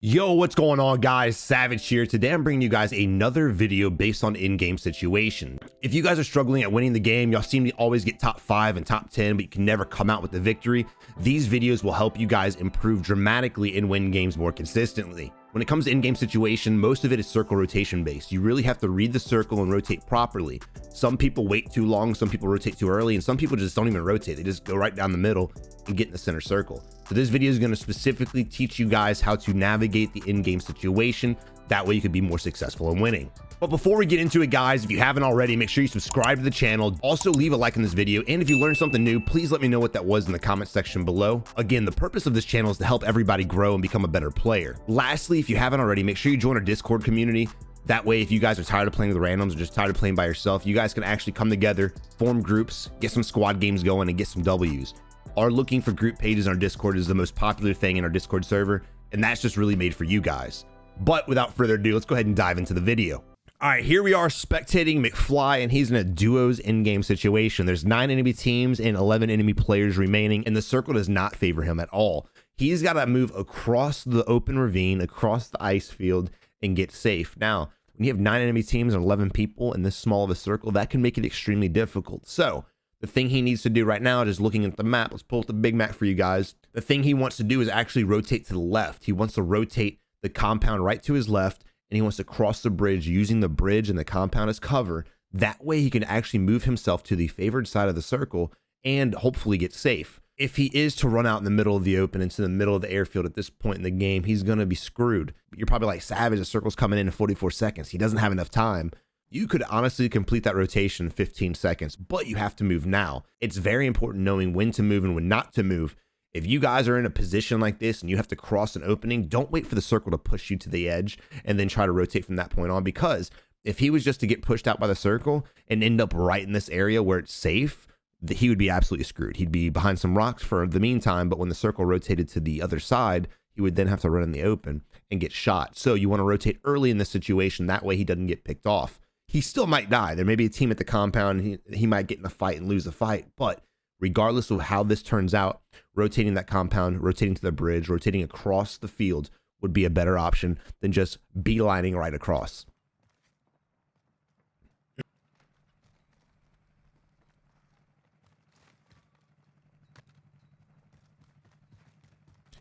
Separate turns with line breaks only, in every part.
Yo, what's going on, guys? Savage here. Today I'm bringing you guys another video based on in-game situation. If you guys are struggling at winning the game, y'all seem to always get top 5 and top 10, but you can never come out with the victory. These videos will help you guys improve dramatically and win games more consistently. When it comes to in-game situation, most of it is circle rotation based. You really have to read the circle and rotate properly. Some people wait too long, some people rotate too early, and some people just don't even rotate. They just go right down the middle and get in the center circle. So this video is going to specifically teach you guys how to navigate the in-game situation. That way you could be more successful in winning. But before we get into it, guys, if you haven't already, make sure you subscribe to the channel. Also leave a like in this video. And if you learned something new, please let me know what that was in the comment section below. Again, the purpose of this channel is to help everybody grow and become a better player. Lastly, if you haven't already, make sure you join our Discord community. That way, if you guys are tired of playing with randoms or just tired of playing by yourself, you guys can actually come together, form groups, get some squad games going, and get some W's. Our looking for group pages on our Discord is the most popular thing in our Discord server, and that's just really made for you guys. But without further ado, let's go ahead and dive into the video. All right, here we are spectating McFly, and he's in a duos in-game situation. There's 9 enemy teams and 11 enemy players remaining, and the circle does not favor him at all. He's got to move across the open ravine, across the ice field, and get safe. Now, when you have 9 enemy teams and 11 people in this small of a circle, that can make it extremely difficult. So the thing he needs to do right now, just looking at the map, let's pull up the big map for you guys. The thing he wants to do is actually rotate to the left. He wants to rotate the compound right to his left, and he wants to cross the bridge using the bridge and the compound as cover. That way he can actually move himself to the favored side of the circle and hopefully get safe. If he is to run out in the middle of the open into the middle of the airfield at this point in the game, he's going to be screwed. You're probably like, Savage, the circle's coming in 44 seconds. He doesn't have enough time. You could honestly complete that rotation in 15 seconds, but you have to move now. It's very important knowing when to move and when not to move. If you guys are in a position like this and you have to cross an opening, don't wait for the circle to push you to the edge and then try to rotate from that point on, because if he was just to get pushed out by the circle and end up right in this area where it's safe, he would be absolutely screwed. He'd be behind some rocks for the meantime, but when the circle rotated to the other side, he would then have to run in the open and get shot. So you want to rotate early in this situation. That way he doesn't get picked off. He still might die. There may be a team at the compound. He might get in a fight and lose the fight, but regardless of how this turns out, rotating that compound, rotating to the bridge, rotating across the field would be a better option than just beelining right across.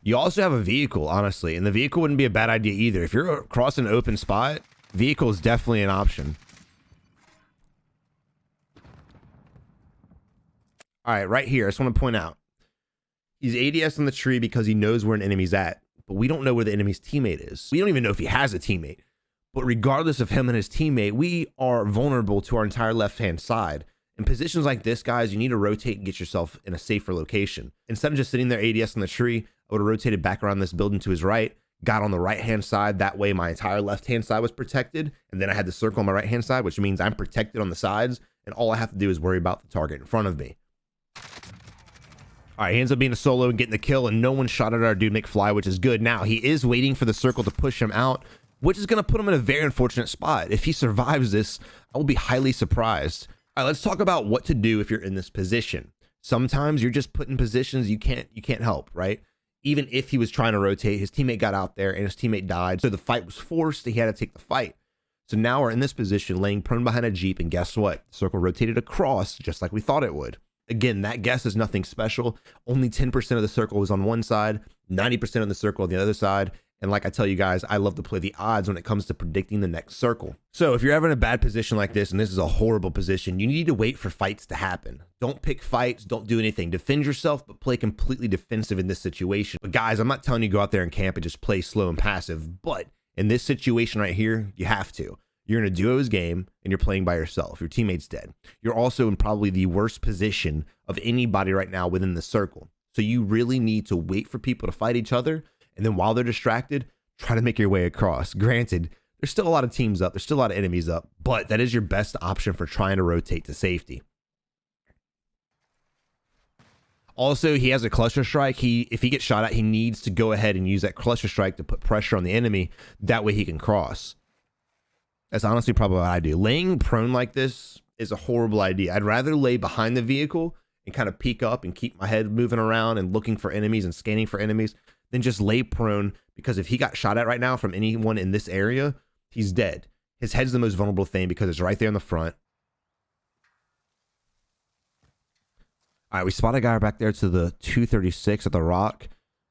You also have a vehicle, honestly, and the vehicle wouldn't be a bad idea either. If you're across an open spot, vehicle is definitely an option. All right, right here, I just want to point out, he's ADS on the tree because he knows where an enemy's at, but we don't know where the enemy's teammate is. We don't even know if he has a teammate. But regardless of him and his teammate, we are vulnerable to our entire left-hand side. In positions like this, guys, you need to rotate and get yourself in a safer location. Instead of just sitting there ADS on the tree, I would have rotated back around this building to his right, got on the right-hand side. That way my entire left-hand side was protected, and then I had the circle on my right-hand side, which means I'm protected on the sides, and all I have to do is worry about the target in front of me. All right, he ends up being a solo and getting the kill, and no one shot at our dude McFly, which is good. Now, he is waiting for the circle to push him out, which is going to put him in a very unfortunate spot. If he survives this, I will be highly surprised. All right, let's talk about what to do if you're in this position. Sometimes you're just put in positions you can't help, right? Even if he was trying to rotate, his teammate got out there and his teammate died, so the fight was forced. He had to take the fight. So now we're in this position, laying prone behind a Jeep, and guess what? The circle rotated across just like we thought it would. Again, that guess is nothing special. Only 10% of the circle was on one side, 90% of the circle on the other side. And like I tell you guys, I love to play the odds when it comes to predicting the next circle. So if you're ever in a bad position like this, and this is a horrible position, you need to wait for fights to happen. Don't pick fights, don't do anything. Defend yourself, but play completely defensive in this situation. But guys, I'm not telling you go out there and camp and just play slow and passive, but in this situation right here, you have to. You're in a duos game and you're playing by yourself. Your teammate's dead. You're also in probably the worst position of anybody right now within the circle. So you really need to wait for people to fight each other. And then while they're distracted, try to make your way across. Granted, there's still a lot of teams up. There's still a lot of enemies up, but that is your best option for trying to rotate to safety. Also, he has a cluster strike. If he gets shot at, he needs to go ahead and use that cluster strike to put pressure on the enemy. That way he can cross. That's honestly probably what I do. Laying prone like this is a horrible idea. I'd rather lay behind the vehicle and kind of peek up and keep my head moving around and looking for enemies and scanning for enemies. then just lay prone, because if he got shot at right now from anyone in this area, he's dead. His head's the most vulnerable thing because it's right there in the front. All right, we spot a guy back there to the 236 at the rock.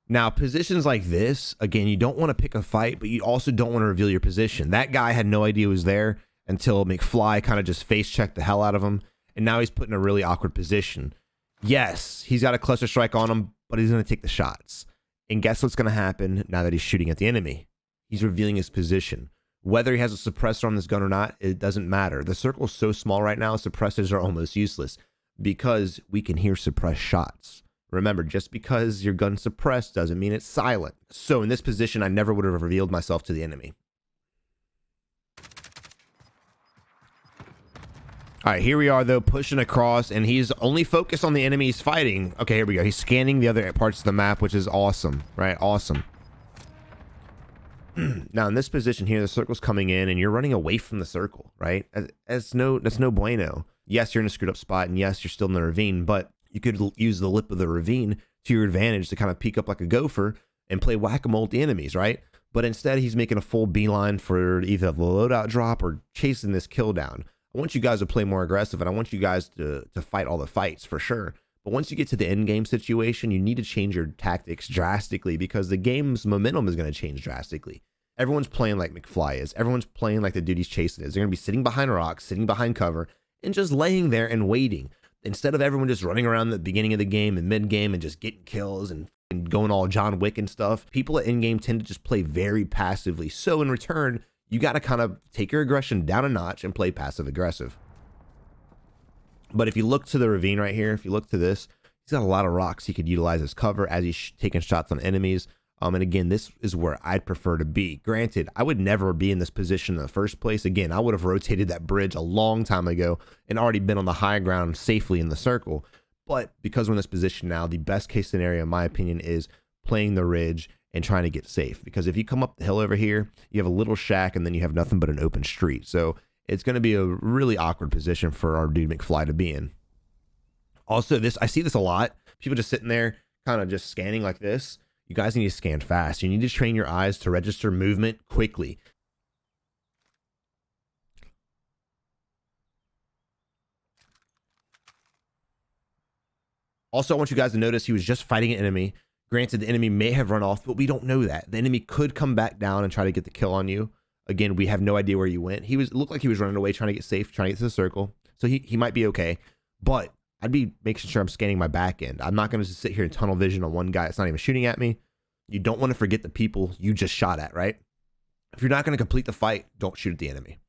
Now, positions like this, again, you don't want to pick a fight, but you also don't want to reveal your position. That guy had no idea he was there until McFly kind of just face checked the hell out of him, and now he's put in a really awkward position. Yes, he's got a cluster strike on him, but he's going to take the shots. And guess what's going to happen now that he's shooting at the enemy? He's revealing his position. Whether he has a suppressor on this gun or not, it doesn't matter. The circle's so small right now, suppressors are almost useless because we can hear suppressed shots. Remember, just because your gun's suppressed doesn't mean it's silent. So in this position, I never would have revealed myself to the enemy. All right, here we are, though, pushing across, and he's only focused on the enemy he's fighting. Okay, here we go. He's scanning the other parts of the map, which is awesome, right? Awesome. Now, in this position here, the circle's coming in, and you're running away from the circle, right? That's no bueno. Yes, you're in a screwed up spot, and yes, you're still in the ravine, but you could use the lip of the ravine to your advantage to kind of peek up like a gopher and play whack-a-mole with the enemies, right? But instead, he's making a full beeline for either the loadout drop or chasing this kill down. I want you guys to play more aggressive, and I want you guys to fight all the fights for sure. But once you get to the end game situation, you need to change your tactics drastically because the game's momentum is going to change drastically. Everyone's playing like McFly is. Everyone's playing like the dude he's chasing is. They're going to be sitting behind rocks, sitting behind cover, and just laying there and waiting. Instead of everyone just running around the beginning of the game and mid-game and just getting kills and going all John Wick and stuff, people at in-game tend to just play very passively. So in return, you got to kind of take your aggression down a notch and play passive-aggressive. But if you look to the ravine right here, if you look to this, he's got a lot of rocks he could utilize as cover as he's taking shots on enemies. And again, this is where I'd prefer to be. Granted, I would never be in this position in the first place. Again, I would have rotated that bridge a long time ago and already been on the high ground safely in the circle. But because we're in this position now, the best case scenario, in my opinion, is playing the ridge and trying to get safe. Because if you come up the hill over here, you have a little shack and then you have nothing but an open street. So it's going to be a really awkward position for our dude McFly to be in. Also, I see this a lot. People just sitting there kind of just scanning like this. You guys need to scan fast. You need to train your eyes to register movement quickly. Also, I want you guys to notice he was just fighting an enemy. Granted, the enemy may have run off, but we don't know that. The enemy could come back down and try to get the kill on you. Again, we have no idea where you went. It looked like he was running away, trying to get safe, trying to get to the circle. So he might be okay. But I'd be making sure I'm scanning my back end. I'm not going to sit here in tunnel vision on one guy that's not even shooting at me. You don't want to forget the people you just shot at, right? If you're not going to complete the fight, don't shoot at the enemy.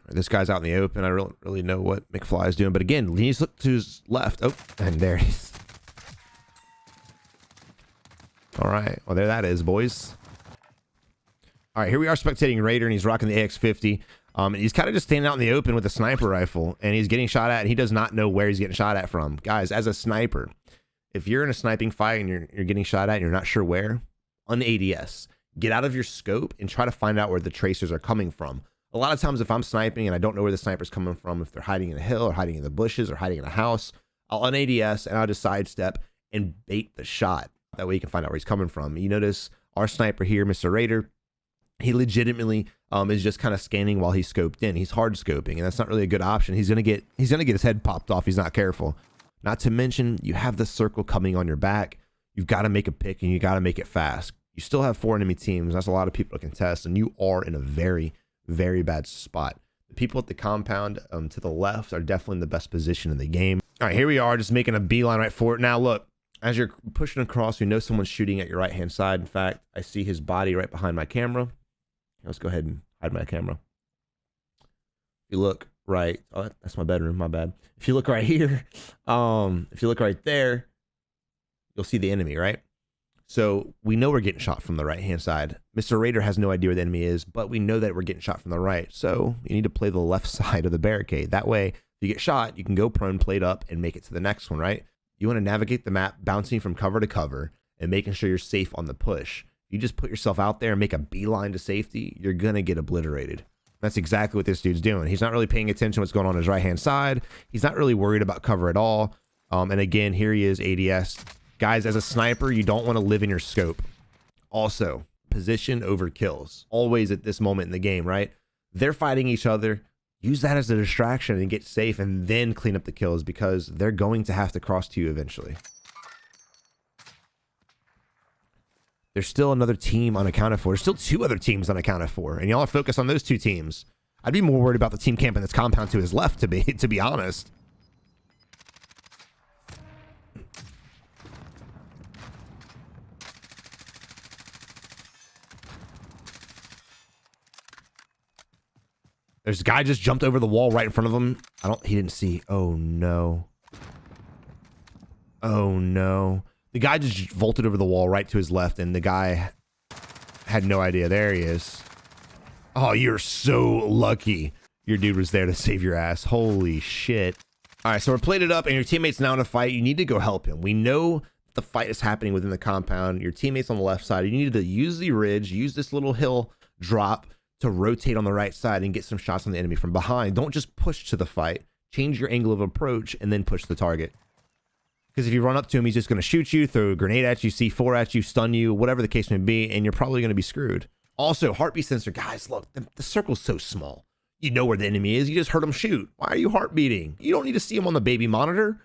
This guy's out in the open. I don't really know what McFly is doing. But again, he needs to look to his left. Oh, and there he is. All right. Well, there that is, boys. All right, here we are spectating Raider, and he's rocking the AX-50. And he's kind of just standing out in the open with a sniper rifle, and he's getting shot at, and he does not know where he's getting shot at from. Guys, as a sniper, if you're in a sniping fight and you're getting shot at and you're not sure where, un-ADS. Get out of your scope and try to find out where the tracers are coming from. A lot of times if I'm sniping and I don't know where the sniper's coming from, if they're hiding in a hill or hiding in the bushes or hiding in a house, I'll un-ADS and I'll just sidestep and bait the shot. That way you can find out where he's coming from. You notice our sniper here, Mr. Raider, he legitimately is just kind of scanning while he's scoped in. He's hard scoping, and that's not really a good option. He's gonna get his head popped off. He's not careful. Not to mention, you have the circle coming on your back. You've got to make a pick, and you got to make it fast. You still have 4 enemy teams. That's a lot of people to contest, and you are in a very, very bad spot. The people at the compound to the left are definitely in the best position in the game. All right, here we are, just making a beeline right for it. Now, look, as you're pushing across, you know someone's shooting at your right-hand side. In fact, I see his body right behind my camera. Let's go ahead and hide my camera. If you look right, oh, that's my bedroom, my bad. If you look right here, if you look right there, you'll see the enemy, right? So we know we're getting shot from the right-hand side. Mr. Raider has no idea where the enemy is, but we know that we're getting shot from the right. So you need to play the left side of the barricade. That way, if you get shot, you can go prone, plate up, and make it to the next one, right? You want to navigate the map, bouncing from cover to cover, and making sure you're safe on the push. You just put yourself out there and make a beeline to safety, you're going to get obliterated. That's exactly what this dude's doing. He's not really paying attention to what's going on his right-hand side. He's not really worried about cover at all. And again, here he is, ADS, Guys, as a sniper, you don't want to live in your scope. Also, position over kills. Always at this moment in the game, right? They're fighting each other. Use that as a distraction and get safe and then clean up the kills because they're going to have to cross to you eventually. There's still another team unaccounted for. There's still 2 other teams unaccounted for. And y'all are focused on those 2 teams. I'd be more worried about the team camping this compound to his left, to be honest. There's a guy just jumped over the wall right in front of him. He didn't see. Oh no. Oh no. The guy just vaulted over the wall right to his left and the guy had no idea. There he is. Oh, you're so lucky your dude was there to save your ass. Holy shit. All right, so we're plated up and your teammate's now in a fight. You need to go help him. We know the fight is happening within the compound. Your teammate's on the left side. You need to use the ridge, use this little hill drop to rotate on the right side and get some shots on the enemy from behind. Don't just push to the fight. Change your angle of approach and then push the target. Because if you run up to him, he's just going to shoot you, throw a grenade at you, C4 at you, stun you, whatever the case may be, and you're probably going to be screwed. Also, heartbeat sensor. Guys, look, the circle's so small. You know where the enemy is. You just heard him shoot. Why are you heartbeating? You don't need to see him on the baby monitor.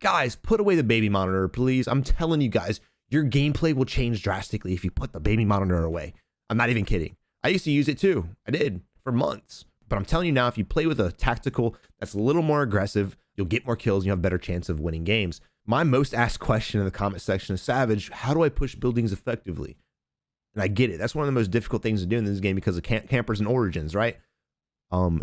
Guys, put away the baby monitor, please. I'm telling you guys, your gameplay will change drastically if you put the baby monitor away. I'm not even kidding. I used to use it too. I did for months. But I'm telling you now, if you play with a tactical that's a little more aggressive, you'll get more kills and you'll have a better chance of winning games. My most asked question in the comment section is, Savage, how do I push buildings effectively? And I get it. That's one of the most difficult things to do in this game because of campers and origins, right?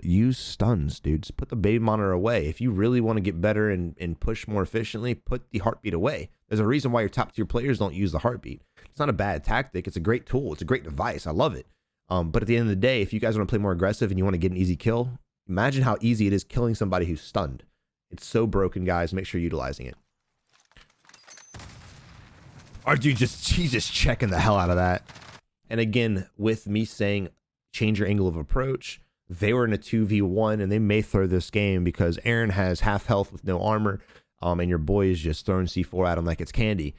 Use stuns, dudes. Put the baby monitor away. If you really want to get better and push more efficiently, put the heartbeat away. There's a reason why your top tier players don't use the heartbeat. It's not a bad tactic. It's a great tool. It's a great device. I love it. But at the end of the day, if you guys want to play more aggressive and you want to get an easy kill, imagine how easy it is killing somebody who's stunned. It's so broken, guys. Make sure you're utilizing it. Our dude he's just checking the hell out of that. And again, with me saying change your angle of approach, they were in a 2v1 and they may throw this game because Aaron has half health with no armor, and your boy is just throwing C4 at him like it's candy.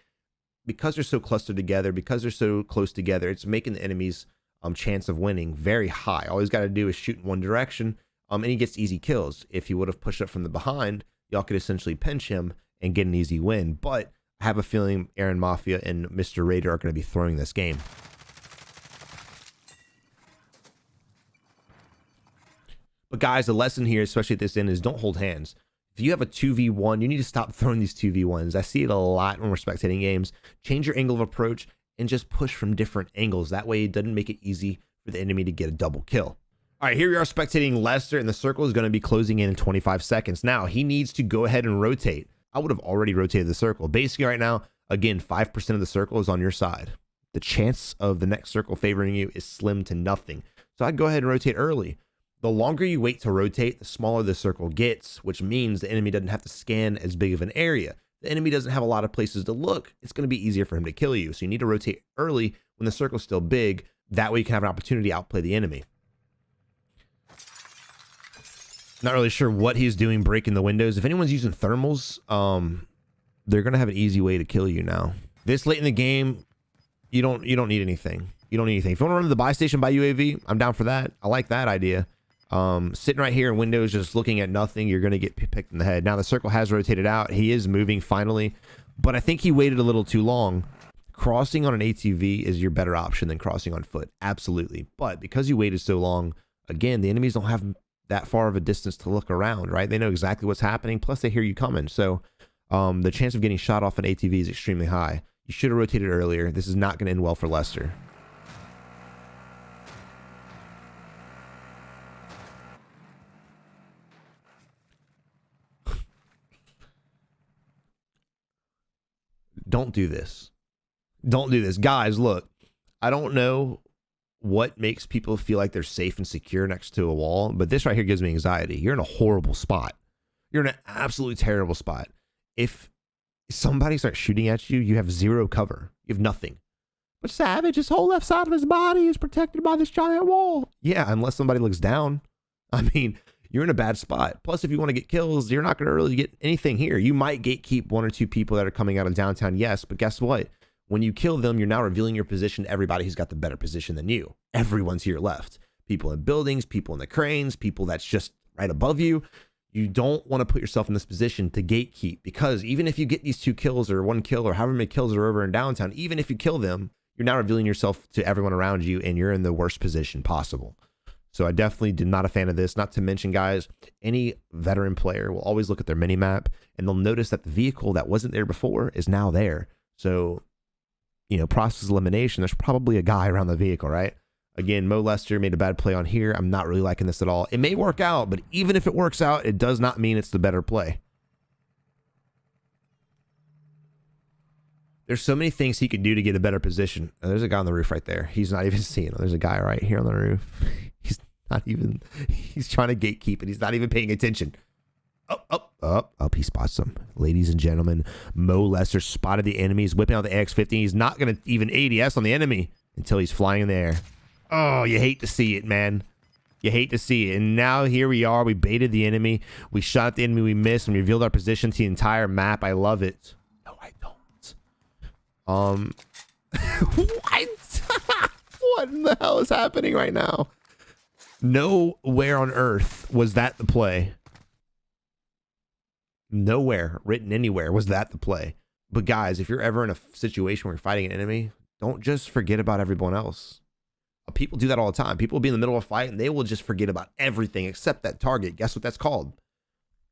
Because they're so clustered together, because they're so close together, it's making the enemy's chance of winning very high. All he's got to do is shoot in one direction, and he gets easy kills. If he would have pushed up from the behind, y'all could essentially pinch him and get an easy win. But I have a feeling Aaron Mafia and Mr. Raider are going to be throwing this game. But guys, the lesson here, especially at this end, is don't hold hands. If you have a 2v1, you need to stop throwing these 2v1s. I see it a lot when we're spectating games. Change your angle of approach and just push from different angles. That way it doesn't make it easy for the enemy to get a double kill. All right, here we are spectating Lester, and the circle is going to be closing in 25 seconds. Now, he needs to go ahead and rotate. I would have already rotated the circle. Basically, right now, again, 5% of the circle is on your side. The chance of the next circle favoring you is slim to nothing. So I'd go ahead and rotate early. The longer you wait to rotate, the smaller the circle gets, which means the enemy doesn't have to scan as big of an area. The enemy doesn't have a lot of places to look. It's going to be easier for him to kill you. So you need to rotate early when the circle's still big. That way you can have an opportunity to outplay the enemy. Not really sure what he's doing breaking the windows. If anyone's using thermals, they're going to have an easy way to kill you now. This late in the game, you don't need anything. You don't need anything. If you want to run to the buy station by UAV, I'm down for that. I like that idea. Sitting right here in windows, just looking at nothing, you're going to get picked in the head. Now the circle has rotated out. He is moving finally, but I think he waited a little too long. Crossing on an ATV is your better option than crossing on foot. Absolutely. But because you waited so long, again, the enemies don't have that far of a distance to look around, right? They know exactly what's happening. Plus they hear you coming. So, the chance of getting shot off an ATV is extremely high. You should have rotated earlier. This is not going to end well for Lester. Don't do this. Don't do this. Guys, look, I don't know what makes people feel like they're safe and secure next to a wall, but this right here gives me anxiety. You're in a horrible spot. You're in an absolutely terrible spot. If somebody starts shooting at you, you have zero cover. You have nothing. But Savage, his whole left side of his body is protected by this giant wall. Yeah, unless somebody looks down. I mean, you're in a bad spot. Plus, if you want to get kills, you're not going to really get anything here. You might gatekeep 1 or 2 people that are coming out of downtown, yes, but guess what? When you kill them, you're now revealing your position to everybody who's got the better position than you. Everyone's here left. People in buildings, people in the cranes, people that's just right above you. You don't want to put yourself in this position to gatekeep, because even if you get these 2 kills or 1 kill or however many kills are over in downtown, even if you kill them, you're now revealing yourself to everyone around you and you're in the worst position possible. So I definitely did not a fan of this. Not to mention, guys, any veteran player will always look at their mini map and they'll notice that the vehicle that wasn't there before is now there. So, you know, process elimination, there's probably a guy around the vehicle, right? Again, Mo Lester made a bad play on here. I'm not really liking this at all. It may work out, but even if it works out, it does not mean it's the better play. There's so many things he could do to get a better position. Oh, there's a guy on the roof right there. He's not even seeing him. There's a guy right here on the roof. He's trying to gatekeep and he's not even paying attention. Up, he spots them. Ladies and gentlemen, Mo Lester spotted the enemy. He's whipping out the X15. He's not going to even ADS on the enemy until he's flying in the air. Oh, you hate to see it, man. You hate to see it. And now here we are. We baited the enemy. We shot at the enemy. We missed and revealed our position to the entire map. I love it. No, I don't. What? What in the hell is happening right now? Nowhere on earth was that the play. Nowhere written anywhere was that the play. But guys, if you're ever in a situation where you're fighting an enemy, don't just forget about everyone else. People do that all the time. People will be in the middle of a fight and they will just forget about everything except that target. Guess what that's called?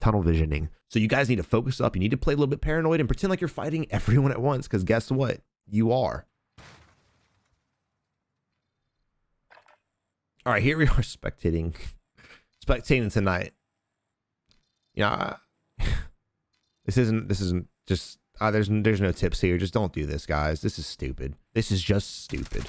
Tunnel visioning. So you guys need to focus up. You need to play a little bit paranoid and pretend like you're fighting everyone at once, because guess what? You are. All right, here we are spectating tonight. Yeah, this isn't just there's no tips here. Just don't do this, guys. This is stupid. This is just stupid.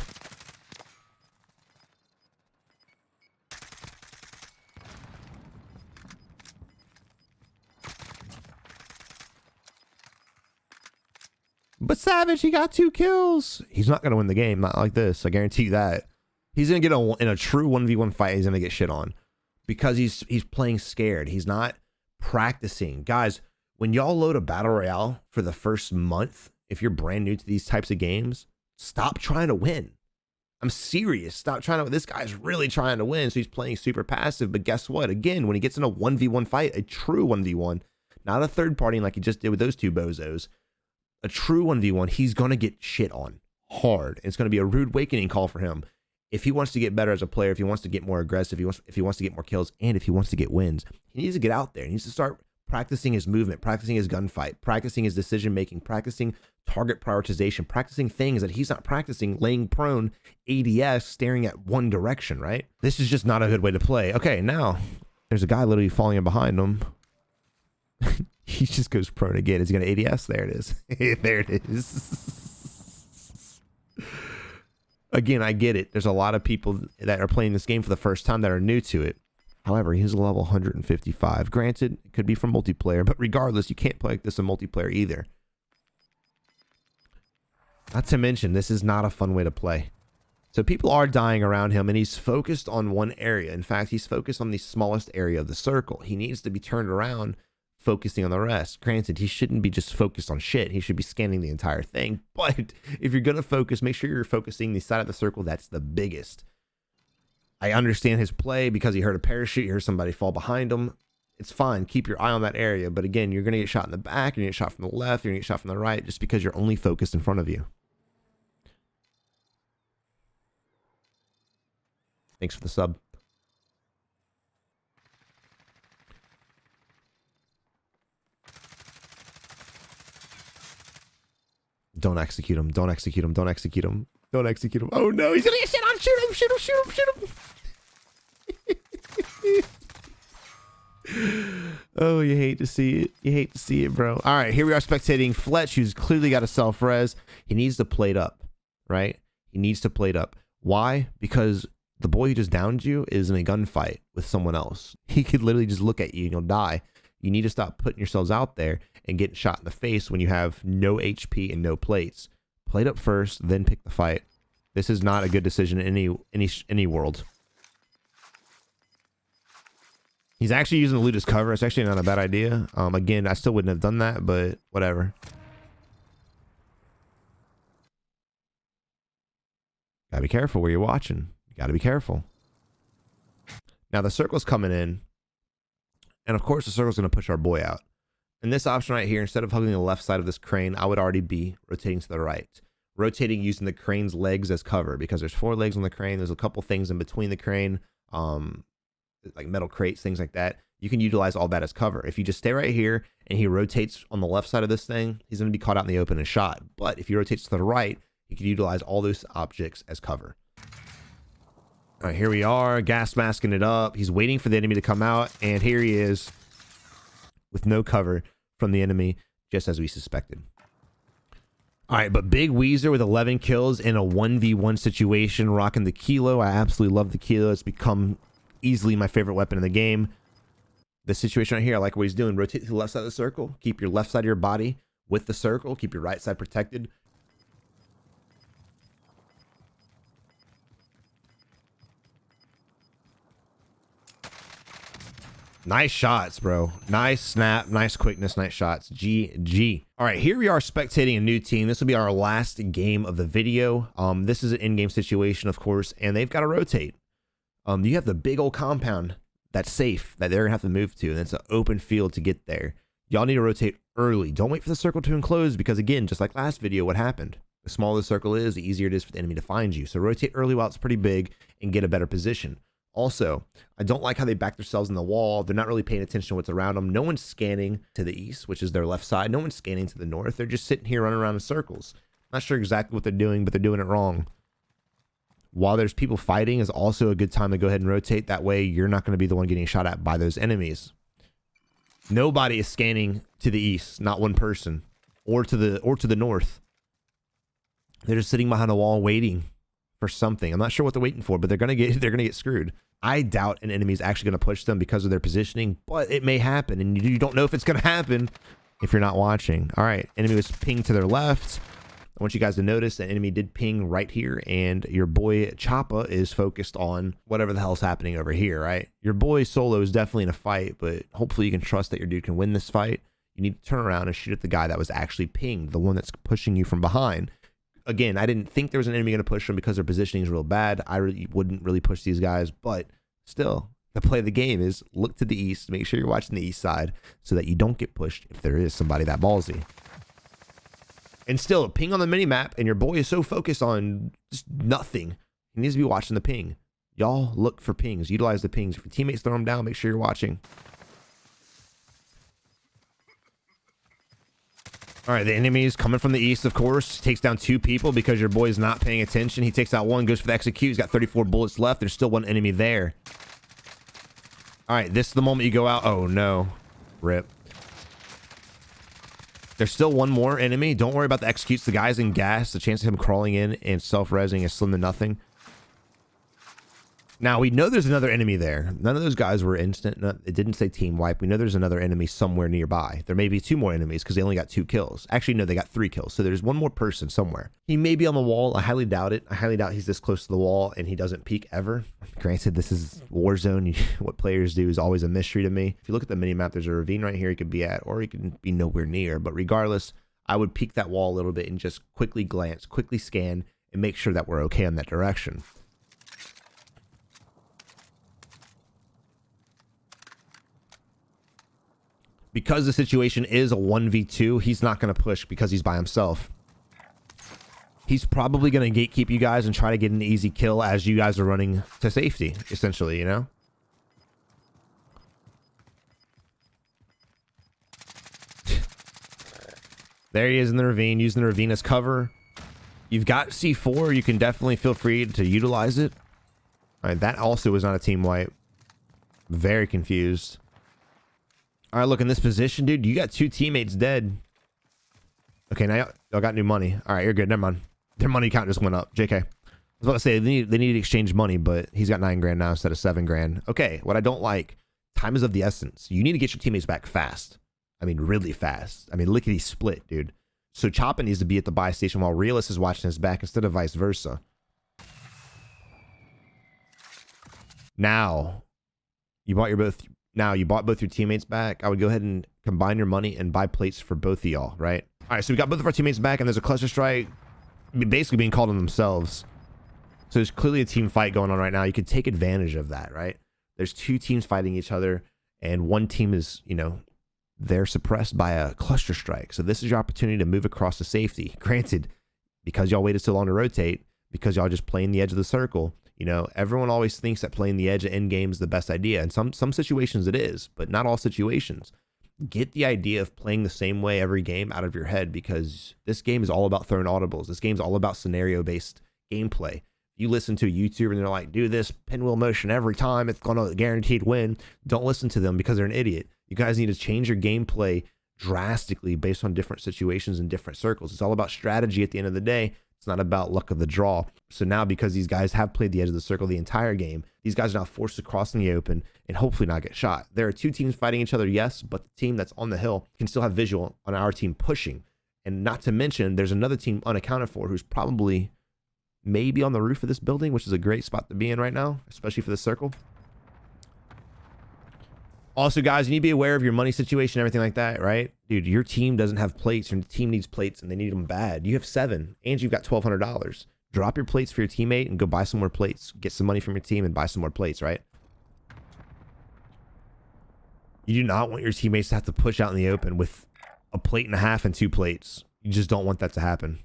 But Savage, he got 2 kills. He's not going to win the game. Not like this. I guarantee you that. He's going to get in a true 1v1 fight. He's going to get shit on because he's playing scared. He's not practicing. Guys, when y'all load a battle royale for the first month, if you're brand new to these types of games, stop trying to win. I'm serious. Stop trying to. This guy's really trying to win. So he's playing super passive. But guess what? Again, when he gets in a 1v1 fight, a true 1v1, not a third party like he just did with those 2 bozos, a true 1v1, he's going to get shit on hard. It's going to be a rude awakening call for him. If he wants to get better as a player, if he wants to get more aggressive, if he wants to get more kills, and if he wants to get wins, he needs to get out there. He needs to start practicing his movement, practicing his gunfight, practicing his decision making, practicing target prioritization, practicing things that he's not practicing, laying prone, ADS, staring at one direction, right? This is just not a good way to play. Okay, now there's a guy literally falling in behind him. He just goes prone again. Is he going to ADS? There it is. There it is. Again, I get it. There's a lot of people that are playing this game for the first time that are new to it. However, he's level 155. Granted, it could be from multiplayer, but regardless, you can't play like this in multiplayer either. Not to mention, this is not a fun way to play. So people are dying around him, and he's focused on one area. In fact, he's focused on the smallest area of the circle. He needs to be turned around, focusing on the rest. Granted, he shouldn't be just focused on shit. He should be scanning the entire thing. But if you're going to focus, make sure you're focusing the side of the circle that's the biggest. I understand his play because he heard a parachute. He heard somebody fall behind him. It's fine. Keep your eye on that area. But again, you're going to get shot in the back. You're going to get shot from the left. You're going to get shot from the right just because you're only focused in front of you. Thanks for the sub. Don't execute him. Don't execute him. Don't execute him. Don't execute him. Oh no, he's gonna get shit on. Shoot him. Shoot him. Shoot him. Shoot him. Oh, you hate to see it. You hate to see it, bro. All right, here we are spectating Fletch, who's clearly got a self-res. He needs to plate up, right? He needs to plate up. Why? Because the boy who just downed you is in a gunfight with someone else. He could literally just look at you and you'll die. You need to stop putting yourselves out there and getting shot in the face when you have no HP and no plates. Plate up first, then pick the fight. This is not a good decision in any world. He's actually using the loot as cover. It's actually not a bad idea. Again, I still wouldn't have done that, but whatever. Gotta be careful where you're watching. You gotta be careful. Now the circle's coming in, and of course the circle's gonna push our boy out. And this option right here, instead of hugging the left side of this crane, I would already be rotating to the right. Rotating using the crane's legs as cover, because there's 4 legs on the crane. There's a couple things in between the crane, like metal crates, things like that. You can utilize all that as cover. If you just stay right here and he rotates on the left side of this thing, he's going to be caught out in the open and shot. But if he rotates to the right, he can utilize all those objects as cover. All right, here we are, gas masking it up. He's waiting for the enemy to come out, and here he is with no cover from the enemy, just as we suspected. All right, but Big Weezer with 11 kills in a 1v1 situation, rocking the Kilo. I absolutely love the Kilo. It's become easily my favorite weapon in the game. The situation right here, I like what he's doing. Rotate to the left side of the circle. Keep your left side of your body with the circle. Keep your right side protected. Nice shots, bro. Nice snap, nice quickness, nice shots. GG. All right, here we are spectating a new team. This will be our last game of the video. This is an in-game situation, of course, and they've got to rotate. You have the big old compound that's safe that they're gonna have to move to, and it's an open field to get there. Y'all need to rotate early. Don't wait for the circle to enclose, because again, just like last video, what happened? The smaller the circle is, the easier it is for the enemy to find you. So rotate early while it's pretty big and get a better position. Also, I don't like how they back themselves in the wall. They're not really paying attention to what's around them. No one's scanning to the east, which is their left side. No one's scanning to the north. They're just sitting here running around in circles. Not sure exactly what they're doing, but they're doing it wrong. While there's people fighting is also a good time to go ahead and rotate. That way you're not going to be the one getting shot at by those enemies. Nobody is scanning to the east, not one person, or to the north. They're just sitting behind a wall waiting for something. I'm not sure what they're waiting for, but they're gonna get screwed. I doubt an enemy's actually gonna push them because of their positioning, but it may happen, and you don't know if it's gonna happen if you're not watching. All right, enemy was pinged to their left. I want you guys to notice that enemy did ping right here, and your boy Choppa is focused on whatever the hell's happening over here, right? Your boy Solo is definitely in a fight, but hopefully you can trust that your dude can win this fight. You need to turn around and shoot at the guy that was actually pinged, the one that's pushing you from behind. Again, I didn't think there was an enemy going to push them because their positioning is real bad. I really wouldn't really push these guys, but still, the play of the game is look to the east, make sure you're watching the east side so that you don't get pushed if there is somebody that ballsy. And still, ping on the minimap, and your boy is so focused on just nothing. He needs to be watching the ping. Y'all look for pings. Utilize the pings. If your teammates throw them down, make sure you're watching. All right, the enemy is coming from the east, of course. Takes down 2 people because your boy is not paying attention. He takes out 1, goes for the execute. He's got 34 bullets left. There's still 1 enemy there. All right, this is the moment you go out. Oh, no. Rip. There's still 1 more enemy. Don't worry about the executes. The guy's in gas. The chance of him crawling in and self-resing is slim to nothing. Now, we know there's another enemy there. None of those guys were instant. It didn't say team wipe. We know there's another enemy somewhere nearby. There may be 2 more enemies because they only got 2 kills. Actually, no, they got 3 kills. So there's 1 more person somewhere. He may be on the wall. I highly doubt it. I highly doubt he's this close to the wall and he doesn't peek ever. Granted, this is Warzone. What players do is always a mystery to me. If you look at the minimap, there's a ravine right here he could be at, or he could be nowhere near. But regardless, I would peek that wall a little bit and just quickly glance, quickly scan, and make sure that we're okay in that direction. Because the situation is a 1v2, he's not going to push because he's by himself. He's probably going to gatekeep you guys and try to get an easy kill as you guys are running to safety, essentially, you know? There he is in the ravine, using the ravine as cover. You've got C4. You can definitely feel free to utilize it. All right, that also was not a team wipe. Very confused. All right, look, in this position, dude, you got 2 teammates dead. Okay, now y'all got new money. All right, you're good. Never mind. Their money count just went up. JK. I was about to say, they need to exchange money, but he's got 9 grand now instead of 7 grand. Okay, what I don't like, time is of the essence. You need to get your teammates back fast. I mean, really fast. I mean, lickety split, dude. So Choppa needs to be at the buy station while Realist is watching his back instead of vice versa. Now, you bought your both Now you bought both your teammates back. I would go ahead and combine your money and buy plates for both of y'all, right? All right, so we got both of our teammates back, and there's a cluster strike basically being called on themselves. So there's clearly a team fight going on right now. You could take advantage of that, right? There's two teams fighting each other, and one team is, you know, they're suppressed by a cluster strike. So this is your opportunity to move across to safety. Granted, because y'all waited so long to rotate, because y'all just playing the edge of the circle, you know, everyone always thinks that playing the edge at end game is the best idea. And some situations it is, but not all situations. Get the idea of playing the same way every game out of your head, because this game is all about throwing audibles. This game's all about scenario-based gameplay. You listen to a YouTuber and they're like, do this pinwheel motion every time, it's gonna guaranteed win. Don't listen to them because they're an idiot. You guys need to change your gameplay drastically based on different situations and different circles. It's all about strategy at the end of the day. It's not about luck of the draw. So now, because these guys have played the edge of the circle the entire game, these guys are now forced to cross in the open and hopefully not get shot. There are two teams fighting each other, yes, but the team that's on the hill can still have visual on our team pushing. And not to mention, there's another team unaccounted for who's probably maybe on the roof of this building, which is a great spot to be in right now, especially for the circle. Also, guys, you need to be aware of your money situation, everything like that, right? Dude, your team doesn't have plates. Your team needs plates, and they need them bad. You have 7, and you've got $1,200. Drop your plates for your teammate and go buy some more plates. Get some money from your team and buy some more plates, right? You do not want your teammates to have to push out in the open with a plate and a half and 2 plates. You just don't want that to happen.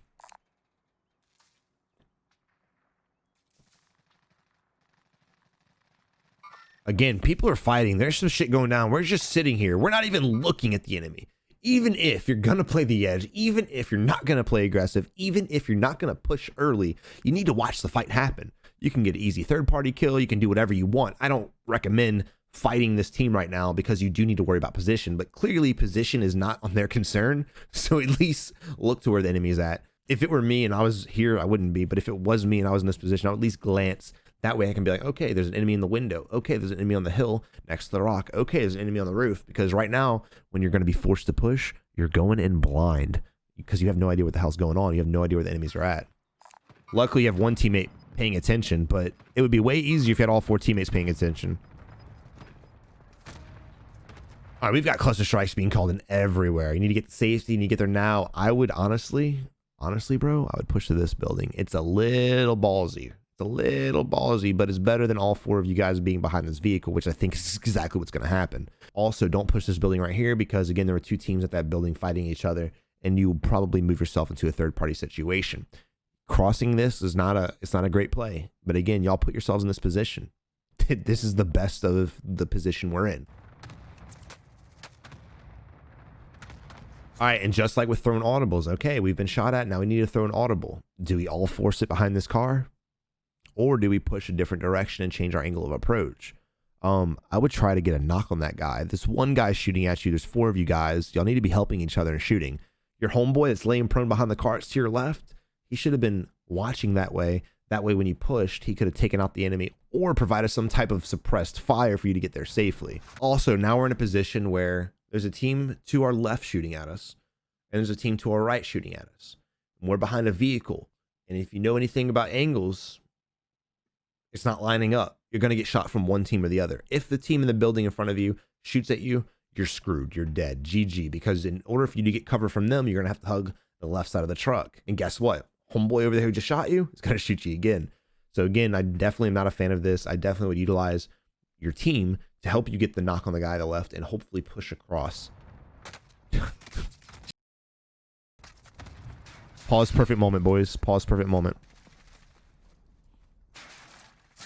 Again, people are fighting. There's some shit going down. We're just sitting here. We're not even looking at the enemy. Even if you're going to play the edge, even if you're not going to play aggressive, even if you're not going to push early, you need to watch the fight happen. You can get an easy third-party kill. You can do whatever you want. I don't recommend fighting this team right now because you do need to worry about position. But clearly, position is not on their concern. So at least look to where the enemy is at. If it were me and I was here, I wouldn't be. But if it was me and I was in this position, I would at least glance. That way I can be like, okay, there's an enemy in the window. Okay, there's an enemy on the hill next to the rock. Okay, there's an enemy on the roof. Because right now, when you're going to be forced to push, you're going in blind because you have no idea what the hell's going on. You have no idea where the enemies are at. Luckily, you have one teammate paying attention, but it would be way easier if you had all 4 teammates paying attention. All right, we've got cluster strikes being called in everywhere. You need to get to safety. You need to get there now. I would honestly, bro, I would push to this building. It's a little ballsy. It's a little ballsy, but it's better than all 4 of you guys being behind this vehicle, which I think is exactly what's going to happen. Also, don't push this building right here because, again, there were 2 teams at that building fighting each other, and you will probably move yourself into a third-party situation. Crossing this is not a great play, but again, y'all put yourselves in this position. This is the best of the position we're in. All right, and just like with throwing audibles, okay, we've been shot at. Now we need to throw an audible. Do we all force it behind this car? Or do we push a different direction and change our angle of approach? I would try to get a knock on that guy. This one guy shooting at you. There's 4 of you guys. Y'all need to be helping each other and shooting. Your homeboy that's laying prone behind the car, it's to your left. He should have been watching that way. That way, when you pushed, he could have taken out the enemy or provided some type of suppressed fire for you to get there safely. Also, now we're in a position where there's a team to our left shooting at us, and there's a team to our right shooting at us. And we're behind a vehicle. And if you know anything about angles, it's not lining up. You're going to get shot from one team or the other. If the team in the building in front of you shoots at you, you're screwed. You're dead. GG. Because in order for you to get cover from them, you're going to have to hug the left side of the truck. And guess what? Homeboy over there who just shot you is going to shoot you again. So again, I definitely am not a fan of this. I definitely would utilize your team to help you get the knock on the guy on the left and hopefully push across. Pause perfect moment, boys. Pause perfect moment.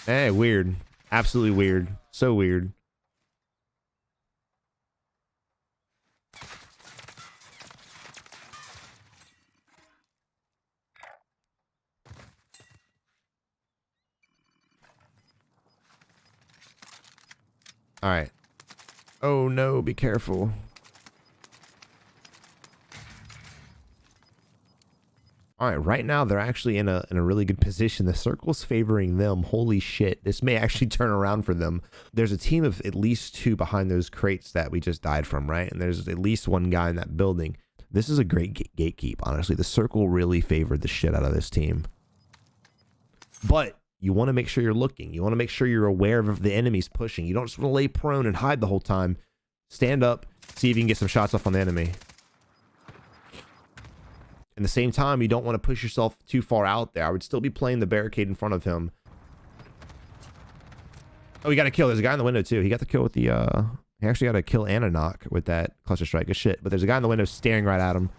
Hey, weird. Absolutely weird. So weird. All right. Oh no, be careful. All right, right now they're actually in a really good position. The circle's favoring them. Holy shit, this may actually turn around for them. There's a team of at least 2 behind those crates that we just died from, right? And there's at least 1 guy in that building. This is a great gatekeep, honestly. The circle really favored the shit out of this team. But you want to make sure you're looking. You want to make sure you're aware of the enemies pushing. You don't just want to lay prone and hide the whole time. Stand up, see if you can get some shots off on the enemy. At the same time, you don't want to push yourself too far out there. I would still be playing the barricade in front of him. Oh, he got a kill. There's a guy in the window too. He got the kill with the he actually got a kill and a knock with that cluster strike. Good shit. But there's a guy in the window staring right at him.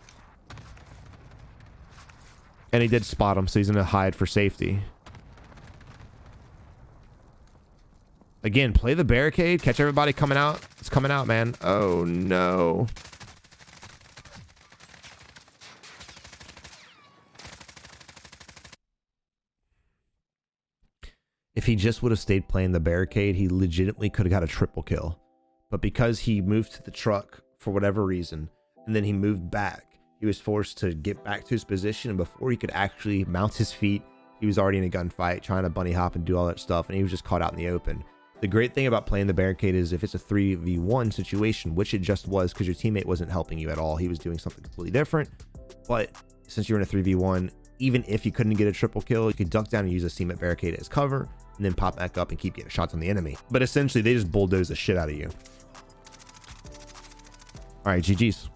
And he did spot him, so he's gonna hide for safety. Again, play the barricade, catch everybody coming out. It's coming out, man. Oh no. If he just would have stayed playing the barricade, he legitimately could have got a triple kill. But because he moved to the truck for whatever reason, and then he moved back, he was forced to get back to his position. And before he could actually mount his feet, he was already in a gunfight, trying to bunny hop and do all that stuff. And he was just caught out in the open. The great thing about playing the barricade is if it's a 3v1 situation, which it just was because your teammate wasn't helping you at all. He was doing something completely different. But since you're in a 3v1, even if you couldn't get a triple kill, you could duck down and use a cement barricade as cover, and then pop back up and keep getting shots on the enemy. But essentially, they just bulldoze the shit out of you. All right, GG's.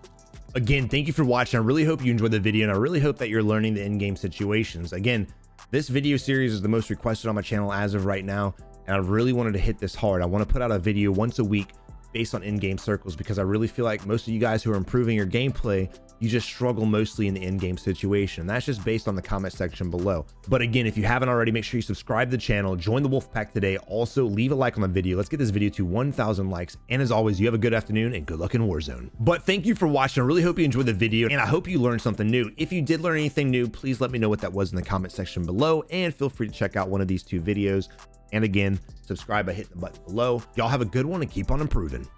Again, thank you for watching. I really hope you enjoyed the video, and I really hope that you're learning the in-game situations. Again, this video series is the most requested on my channel as of right now, and I really wanted to hit this hard. I want to put out a video once a week based on in-game circles, because I really feel like most of you guys who are improving your gameplay, you just struggle mostly in the in-game situation. That's just based on the comment section below. But again, if you haven't already, make sure you subscribe to the channel, join the wolf pack today. Also, leave a like on the video. Let's get this video to 1,000 likes. And as always, you have a good afternoon and good luck in Warzone. But thank you for watching. I really hope you enjoyed the video, and I hope you learned something new. If you did learn anything new, please let me know what that was in the comment section below, and feel free to check out one of these two videos. And again, subscribe by hitting the button below. Y'all have a good one and keep on improving.